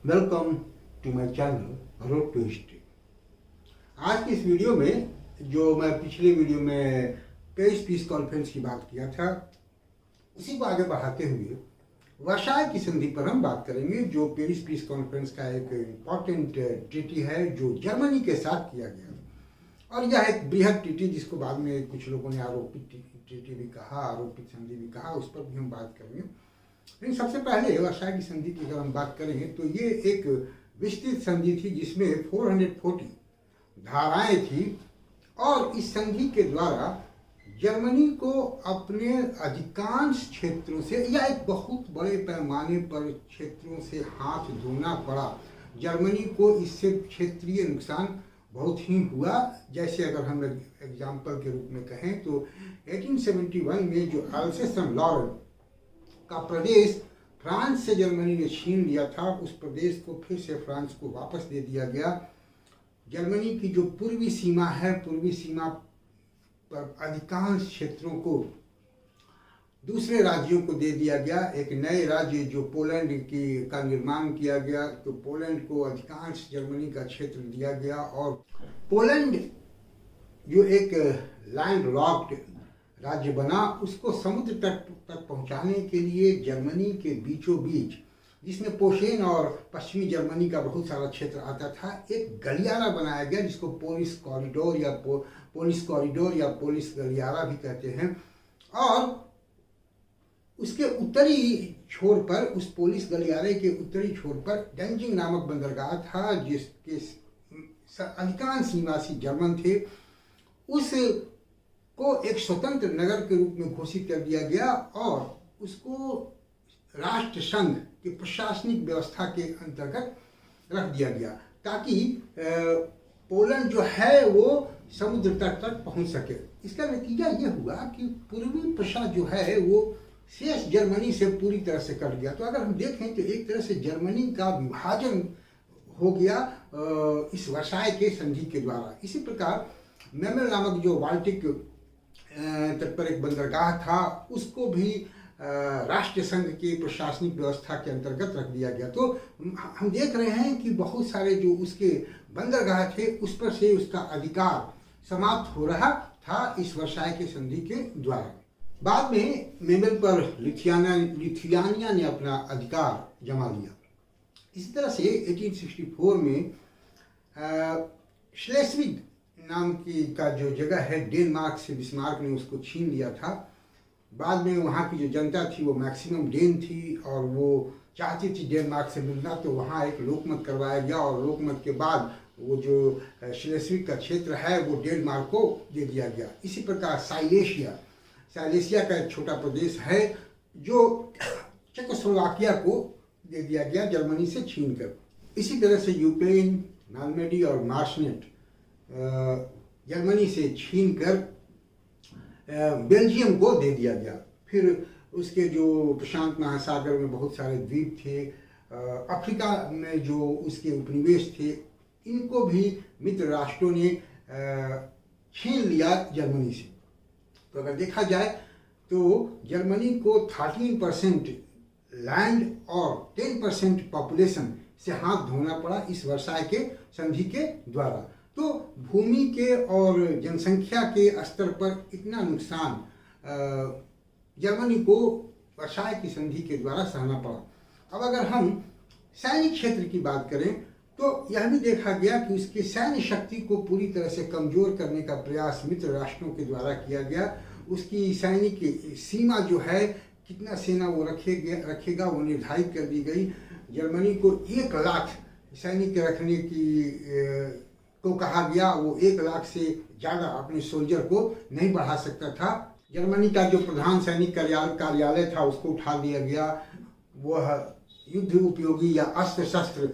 Welcome to my channel road to history. आज की इस वीडियो में जो मैं पिछले वीडियो में पेरिस पीस कॉन्फ्रेंस की बात किया था, उसी को आगे बढ़ाते हुए वर्साय की संधि पर हम बात करेंगे, जो पेरिस पीस कॉन्फ्रेंस का एक इम्पॉर्टेंट ट्रीटी है जो जर्मनी के साथ किया गया। और यह एक बृहद ट्रीटी जिसको बाद में कुछ लोगों ने आरोपित ट्रीटी भी कहा, आरोपित संधि भी कहा, उस पर भी हम बात करेंगे। लेकिन सबसे पहले वर्साय की संधि की अगर हम बात करें तो ये एक विस्तृत संधि थी जिसमें 440 धाराएं थी और इस संधि के द्वारा जर्मनी को अपने अधिकांश क्षेत्रों से या एक बहुत बड़े पैमाने पर क्षेत्रों से हाथ धोना पड़ा। जर्मनी को इससे क्षेत्रीय नुकसान बहुत ही हुआ। जैसे अगर हम एग्जाम्पल के रूप में कहें तो 1871 में जो अल्सेशन लॉरेन का प्रदेश फ्रांस से जर्मनी ने छीन लिया था, उस प्रदेश को फिर से फ्रांस को वापस दे दिया गया। जर्मनी की जो पूर्वी सीमा है, पूर्वी सीमा पर अधिकांश क्षेत्रों को दूसरे राज्यों को दे दिया गया। एक नए राज्य जो पोलैंड का निर्माण किया गया, तो पोलैंड को अधिकांश जर्मनी का क्षेत्र दिया गया। और पोलैंड जो एक लैंड लॉक्ड राज्य बना, उसको समुद्र तट तक पहुंचाने के लिए जर्मनी के बीचों बीच, जिसमें पोशेन और पश्चिमी जर्मनी का बहुत सारा क्षेत्र आता था, एक गलियारा बनाया गया जिसको पोलिस कॉरिडोर या पोलिस गलियारा भी कहते हैं। और उसके उत्तरी छोर पर, उस पोलिस गलियारे के उत्तरी छोर पर डैंजिंग नामक बंदरगाह था जिसके अधिकांश निवासी जर्मन थे। उस को एक स्वतंत्र नगर के रूप में घोषित कर दिया गया और उसको राष्ट्र संघ की प्रशासनिक व्यवस्था के अंतर्गत रख दिया गया ताकि पोलैंड जो है वो समुद्र तट तक पहुंच सके। इसका नतीजा ये हुआ कि पूर्वी प्रशा जो है वो शेष जर्मनी से पूरी तरह से कट गया। तो अगर हम देखें तो एक तरह से जर्मनी का विभाजन हो गया इस वर्साय के संधि के द्वारा। इसी प्रकार मेमेल नामक जो बाल्टिक तट पर एक बंदरगाह था, उसको भी राष्ट्र संघ की प्रशासनिक व्यवस्था के अंतर्गत रख दिया गया। तो हम देख रहे हैं कि बहुत सारे जो उसके बंदरगाह थे उस पर से उसका अधिकार समाप्त हो रहा था इस वर्साय के संधि के द्वारा। बाद में मेमेल पर लिथुआनिया ने अपना अधिकार जमा लिया। इसी तरह से 1864 में श्लेस्विग नाम की का जो जगह है, डेनमार्क से बिस्मार्क ने उसको छीन लिया था। बाद में वहाँ की जो जनता थी वो मैक्सिमम डेन थी और वो चाहती थी डेनमार्क से मिलना, तो वहाँ एक लोकमत करवाया गया और लोकमत के बाद वो जो श्लेस्विग का क्षेत्र है वो डेनमार्क को दे दिया गया। इसी प्रकार साइलेशिया का एक छोटा प्रदेश है जो चेकोस्लोवाकिया को दे दिया गया जर्मनी से छीन कर। इसी तरह से यूक्रेन, नालमेडी और मार्शनेट जर्मनी से छीन कर बेल्जियम को दे दिया गया। फिर उसके जो प्रशांत महासागर में बहुत सारे द्वीप थे, अफ्रीका में जो उसके उपनिवेश थे, इनको भी मित्र राष्ट्रों ने छीन लिया जर्मनी से। तो अगर देखा जाए तो जर्मनी को 13% लैंड और 10% पॉपुलेशन से हाथ धोना पड़ा इस वर्साय के संधि के द्वारा। तो भूमि के और जनसंख्या के स्तर पर इतना नुकसान जर्मनी को वर्साय की संधि के द्वारा सहना पड़ा। अब अगर हम सैनिक क्षेत्र की बात करें तो यह भी देखा गया कि उसकी सैन्य शक्ति को पूरी तरह से कमजोर करने का प्रयास मित्र राष्ट्रों के द्वारा किया गया। उसकी सैनिक सीमा जो है, कितना सेना वो रखेगा वो निर्धारित कर दी गई। जर्मनी को 1 लाख सैनिक रखने की को कहा गया। वो 1 लाख से ज़्यादा अपने सोल्जर को नहीं बढ़ा सकता था। जर्मनी का जो प्रधान सैनिक कार्यालय था उसको उठा दिया गया। वह युद्ध उपयोगी या अस्त्र शस्त्र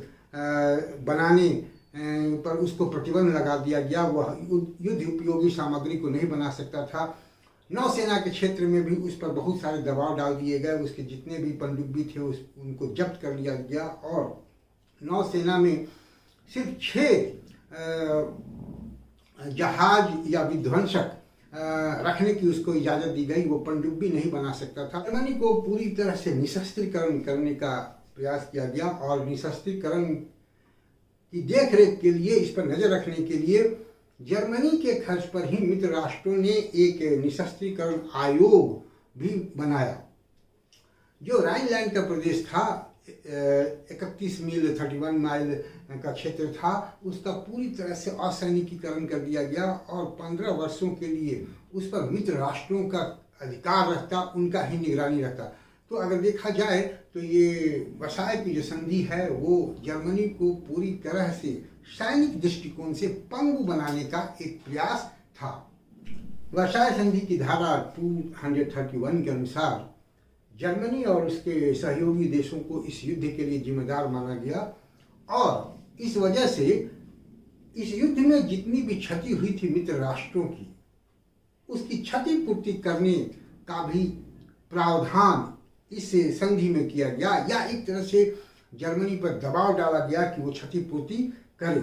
बनाने पर उसको प्रतिबंध लगा दिया गया। वह युद्ध उपयोगी सामग्री को नहीं बना सकता था। नौसेना के क्षेत्र में भी उस पर बहुत सारे दबाव डाल दिए गए। उसके जितने भी पनडुब्बी थे उनको जब्त कर लिया गया और नौसेना में सिर्फ 6 जहाज या विध्वंसक रखने की उसको इजाज़त दी गई। वो पनडुब्बी नहीं बना सकता था। जर्मनी को पूरी तरह से निशस्त्रीकरण करने का प्रयास किया गया और निशस्त्रीकरण की देखरेख के लिए, इस पर नजर रखने के लिए जर्मनी के खर्च पर ही मित्र राष्ट्रों ने एक निशस्त्रीकरण आयोग भी बनाया। जो राइनलैंड का प्रदेश था, 31 मील 31 माइल का क्षेत्र था, उसका पूरी तरह से असैनिकीकरण कर दिया गया और 15 वर्षों के लिए उस पर मित्र राष्ट्रों का अधिकार रहता, उनका ही निगरानी रहता। तो अगर देखा जाए तो ये वर्साय की जो संधि है वो जर्मनी को पूरी तरह से सैनिक दृष्टिकोण से पंगु बनाने का एक प्रयास था। वर्साय संधि की धारा 231 के अनुसार जर्मनी और उसके सहयोगी देशों को इस युद्ध के लिए जिम्मेदार माना गया और इस वजह से इस युद्ध में जितनी भी क्षति हुई थी मित्र राष्ट्रों की, उसकी क्षतिपूर्ति करने का भी प्रावधान इस संधि में किया गया, या एक तरह से जर्मनी पर दबाव डाला गया कि वो क्षतिपूर्ति करे।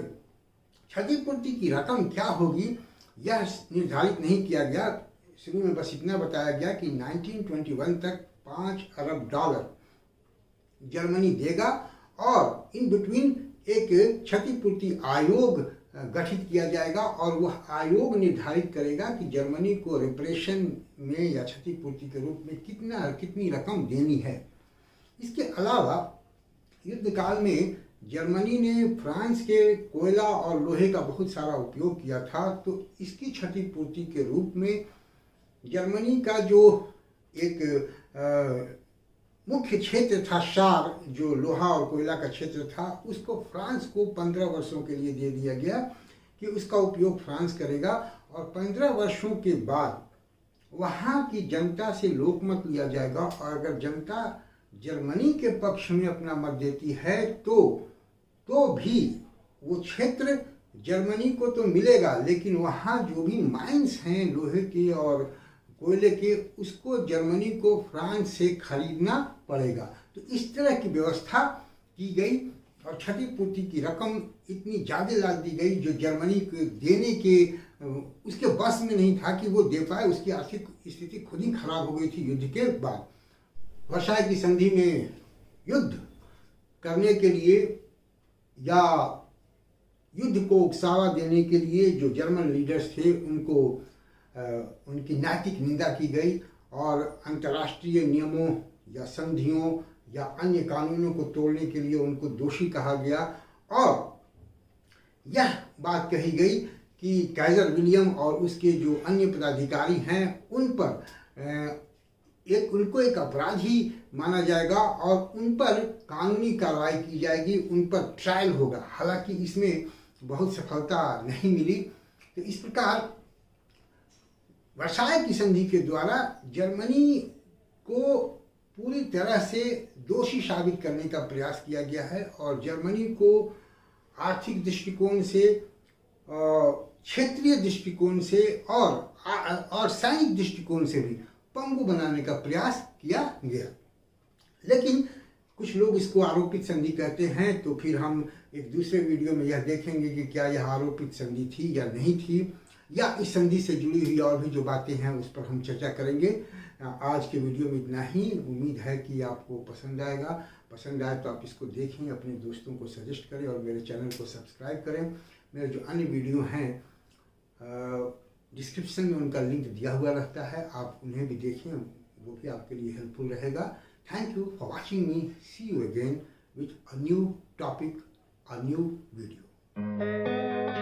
क्षतिपूर्ति की रकम क्या होगी यह निर्धारित नहीं किया गया। शुरू में बस इतना बताया गया कि 1921 तक $5 अरब जर्मनी देगा और इन बिटवीन एक क्षतिपूर्ति आयोग गठित किया जाएगा और वह आयोग निर्धारित करेगा कि जर्मनी को रिपरेशन में या क्षतिपूर्ति के रूप में कितनी रकम देनी है। इसके अलावा युद्ध काल में जर्मनी ने फ्रांस के कोयला और लोहे का बहुत सारा उपयोग किया था, तो इसकी क्षतिपूर्ति के रूप में जर्मनी का जो एक मुख्य क्षेत्र था शार, जो लोहा और कोयला का क्षेत्र था, उसको फ्रांस को 15 वर्षों के लिए दे दिया गया कि उसका उपयोग फ्रांस करेगा और 15 वर्षों के बाद वहाँ की जनता से लोकमत लिया जाएगा और अगर जनता जर्मनी के पक्ष में अपना मत देती है तो भी वो क्षेत्र जर्मनी को तो मिलेगा, लेकिन वहाँ जो भी माइंस हैं लोहे के और कोयले के, उसको जर्मनी को फ्रांस से खरीदना पड़ेगा। तो इस तरह की व्यवस्था की गई और क्षतिपूर्ति की रकम इतनी ज़्यादा ला दी गई जो जर्मनी को देने के उसके बस में नहीं था कि वो दे पाए। उसकी आर्थिक स्थिति खुद ही खराब हो गई थी युद्ध के बाद। वर्साय की संधि में युद्ध करने के लिए या युद्ध को उकसावा देने के लिए जो जर्मन लीडर्स थे उनको उनकी नैतिक निंदा की गई और अंतर्राष्ट्रीय नियमों या संधियों या अन्य कानूनों को तोड़ने के लिए उनको दोषी कहा गया और यह बात कही गई कि काइजर विलियम और उसके जो अन्य पदाधिकारी हैं उन पर उनको एक अपराधी माना जाएगा और उन पर कानूनी कार्रवाई की जाएगी, उन पर ट्रायल होगा। हालांकि इसमें बहुत सफलता नहीं मिली। तो इस प्रकार वर्साय की संधि के द्वारा जर्मनी को पूरी तरह से दोषी साबित करने का प्रयास किया गया है और जर्मनी को आर्थिक दृष्टिकोण से, क्षेत्रीय दृष्टिकोण से और सैनिक दृष्टिकोण से भी पंगु बनाने का प्रयास किया गया। लेकिन कुछ लोग इसको आरोपित संधि कहते हैं, तो फिर हम एक दूसरे वीडियो में यह देखेंगे कि क्या यह आरोपित संधि थी या नहीं थी, या इस संधि से जुड़ी हुई और भी जो बातें हैं उस पर हम चर्चा करेंगे। आज के वीडियो में इतना ही। उम्मीद है कि आपको पसंद आएगा। पसंद आए तो आप इसको देखें, अपने दोस्तों को सजेस्ट करें और मेरे चैनल को सब्सक्राइब करें। मेरे जो अन्य वीडियो हैं डिस्क्रिप्शन में उनका लिंक दिया हुआ रहता है, आप उन्हें भी देखें, वो भी आपके लिए हेल्पफुल रहेगा। Thank you for watching me. See you again with a new topic, a new video.